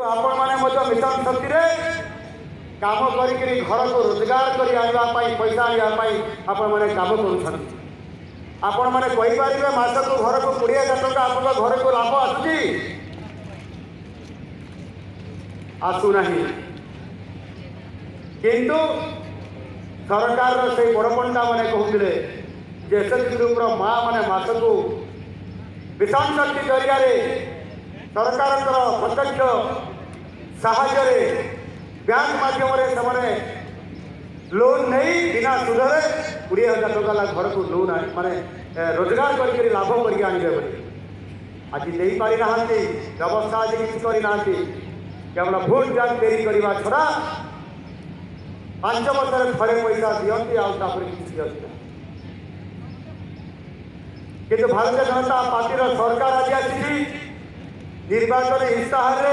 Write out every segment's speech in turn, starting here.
आपण माने मिशन शक्ति रे काम करी घर को रोजगार करी पैसा आने आपण मैंने काम कर आपण मैंने कहींपर मास को घर को 20,000 टका आप घर को लाभ आसुना किंतु सरकार से बड़पंडा मैंने कहते एसएचजी ग्रुप माँ मैंने मास को मिशन शक्ति जरिया सरकार प्रत्यक्ष साहाय्य बैंक माध्यम लोन नहीं बिना सुधरे 20,000 टका घर को लोन माने रोजगार करके लाभ करके आने आज दे पारि ना व्यवस्था आज किसी करना केवल भोट बैंक देरी करने छड़ा 5 वर्ष थे पैसा दिखती आउे किसी किंतु भारतीय जनता पार्टी सरकार आज आसी निर्वाचन इस्ताहार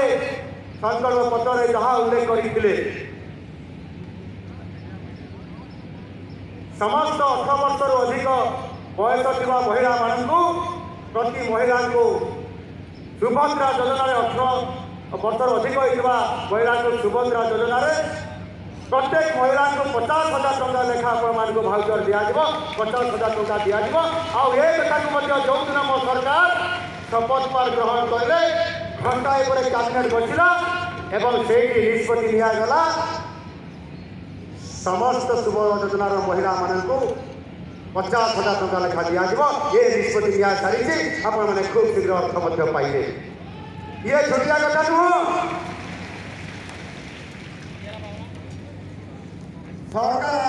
संकल्प पत्र जहाँ उल्लेख करते समस्त 18 वर्ष अधिक बयस थी महिला मानू प्रति महिला को सुभद्रा योजना 18 वर्ष अधिक होता महिला को सुभद्रा योजना प्रत्येक महिला को 50,000 टका लेखा आपण भाउचर दिज्व 50,000 टका दिज्व आटा जो दिन मो सरकार शपथ पार ग्रहण कले घंटाए पर कैबिनेट बसिला एवं से निष्पत्ति निगला समस्त सुभद्रा योजनार महिला मानू 50,000 टका लेखा दिज्व ये निष्पत्ति निया सारी आपण मैंने खूब शीघ्र अर्थ पाइले ये छोटिया कथा नुह सरकार